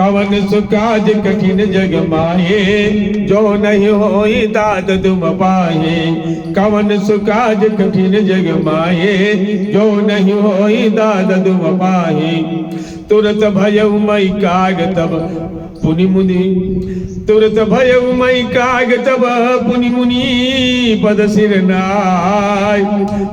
कवन सुकाज कठिन जग माहे, जो नहीं होई दाद तुम पाहे। कवन सुकाज कठिन जग माहे, जो नहीं होई दाद तुम पाहे। तुरत भयउ मई काग तब पुनि मुनि, तुरत भयउ मई काग तब पुनि मुनि पद सिर नाय।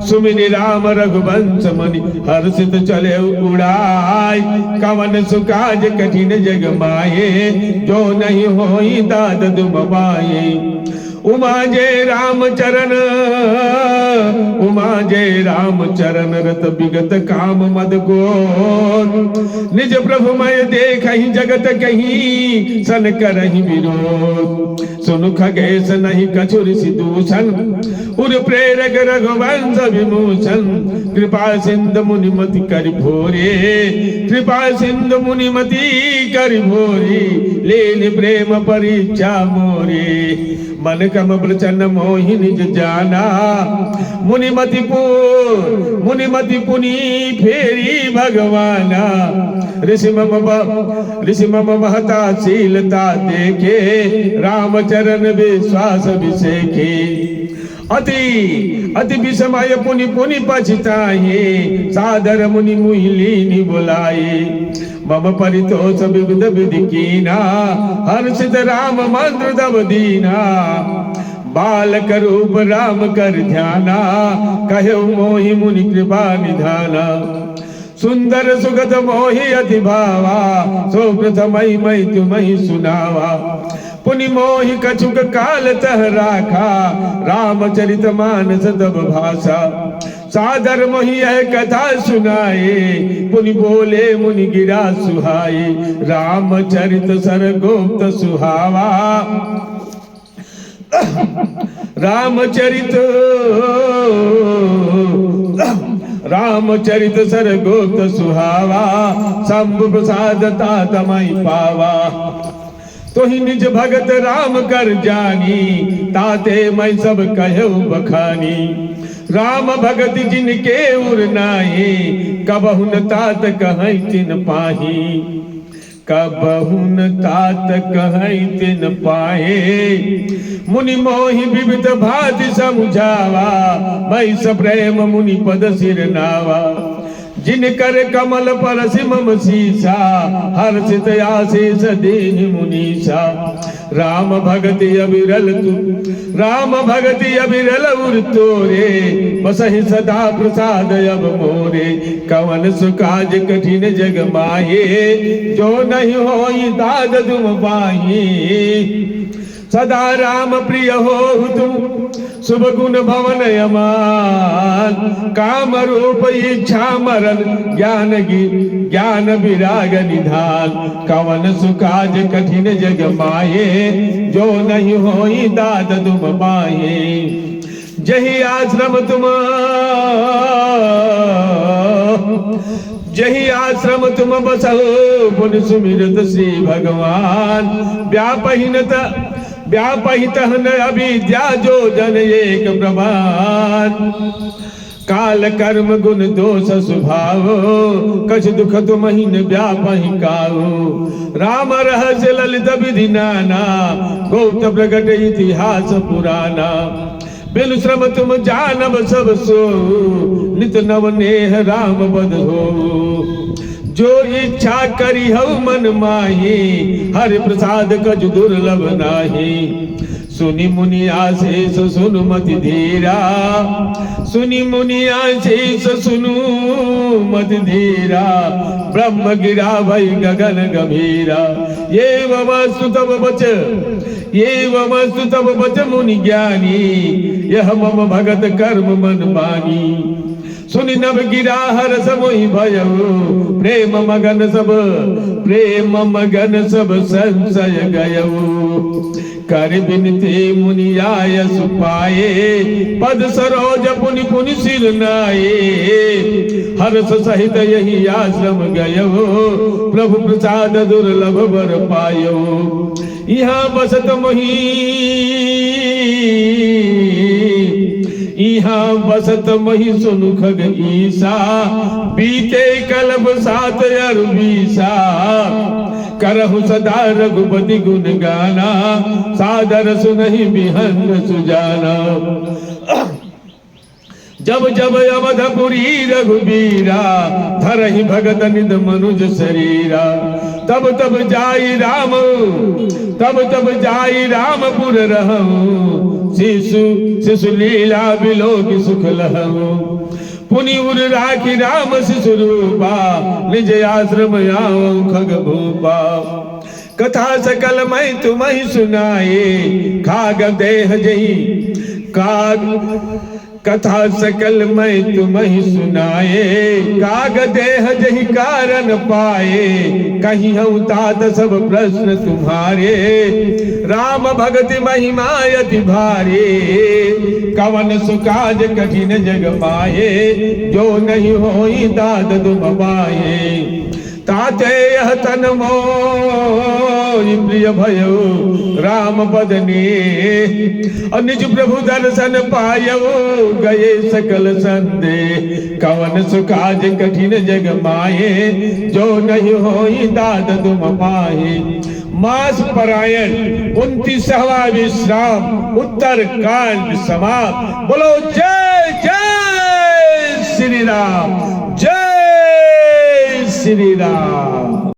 सुमिरि राम रघुवंश मनि हर्षित चले उड़ाय। कवन सुकाज कठिन जग माये, जो नहीं होई दाद तुम पाए। उमा जय राम चरण, उमा जय राम चरण रत विगत काम मद को। निज प्रभु मय देखहि जगत कहीं, सन करहि विरोध। सुनु खगेश नहीं कछु ऋषि दूषण, उर प्रेरक रघुवंश विमोचन। कृपा सिंधु मुनिमति कर भोरे, कृपा सिंधु मुनिमति कर भोरे। लेन प्रेम परीक्षा मोरे, मन कम प्रचन्न मोहि निज जाना। मुनिमति पुनि फेरी भगवाना। ऋषि मम महता शीलता देखे, रामचरण विश्वास विषेखे। अति विषमय पुनि पुनि पछताए, सादर मुनि मुहिलीनि बुलाए। मम परितोष विविध विधि कीना, हर्षित राम मंत्र दब दीना। बालक रूप राम कर ध्याना, कहो मोहि मुनि कृपा निधाना। सुंदर सुगत मोहि अति भावा, सो प्रथमहि मई तुम्हि सुनावा। पुनि मोहि कछुक काल तह राखा, रामचरित मानस तब भाषा। सादर मोहि यह कथा सुनाए, पुनि बोले मुनि गिरा सुहाए। रामचरित सरगोप्त सुहावा, रामचरित सरगोप्त सुहावा। शंभु प्रसाद तातमहि पावा। तोहि निज भगत राम कर जानी, ताते मैं सब कहु बखानी। राम भगत जिनके उर नाहि, कबहु न तात कहै तिन पाही। कबहु न तात कहै तिन पाहे। मुनि मोहि विविध भाति समुझावा, मैं सप्रेम मुनि पद सिर नावा। जिनकर कमल पर सिमम सीसा, हर्षित आशीष दीन मुनीसा। राम भगति अविरल तू, राम भगति अविरल उर तोरे। बसहि सदा प्रसाद अब मोरे, कवन सुकाज कठिन जग माहे। जो नहीं होई दाद तुम पाही। सदा राम प्रिय हो तुम, शुभ गुण भवन अमान। काम रूप इच्छा मरण, ज्ञान विराग निधान। कवन सुकाज कठिन जग माये, जो नहीं होई दाद तुम पाए। जही आश्रम तुम बसो, पुनि सुमिरत श्री भगवान। व्यापहित न अविद्या, जो जन एक प्रमाण। काल कर्म गुण दोष स्वभाव, कछ दुख तुमहि न व्यापहि काहू। राम रहस्य ललित विधि नाना, गौत प्रगट इतिहास पुराना। बिनु श्रम तुम जानब सब सो, नित नव नेह राम बद हो। जो इच्छा करी हऊ मन माही, हरि प्रसाद कछ दुर्लभ नाही। सुनि मुनि आशीष सुनु मति धीरा, सुनि मुनि आशीष सुनु मति धीरा। ब्रह्म गिरा भई गगन गंभीरा। ये वस्तु तब बच, ये वस्तु तब बच मुनि ज्ञानी। यह मम भगत कर्म मन मानी। सुनि नभ गिरा हर्ष मोहि भयउ, प्रेम मगन सब संशय गयउ। कर बिनती मुनि आय सुपाए, पद सरोज पुनि पुनि सिर नाये। हर्ष सहित यही आश्रम गयउ, प्रभु प्रसाद दुर्लभ बर पायो। यहाँ बसत मोहि, यहाँ बसत मही सुनु खग ईसा, बीते कलब सात अरबीसा, करहु सदा रघुपति गुण गाना, सादर सुनहि बिहन सुजाना। जब जब अवधपुरी रघुबीरा, धरहि भगत निध मनुज शरीरा, तब तब जाई रामपुर रहूं, शिशु लीला बिलोक सुख लहूं। पुनि उर राखी राम शिशु रूपा, निज आश्रम आऊं खग भूपा। कथा सकल मैं तुम्हें सुनाए, खाग देह जही कथा सकल मैं तुम्हें सुनाए, काग देह जही कारण पाए। कहीं हूँ तात सब प्रश्न तुम्हारे, राम भगति महिमा अति भारी। कवन सुकाज कठिन जग पाए, जो नहीं होई दाद तुम पाए। ताते यह तन मोहि प्रिय भयो, राम पद ने निज प्रभु दर्शन पायो, गए सकल संदेह। कवन सुकाज कठिन जग माहे, जो नहीं होई दाद तुम पाहे। मास परायण 29वां विश्राम, उत्तर कांड समाप्त। बोलो जय जय श्री राम, जय श्री राम।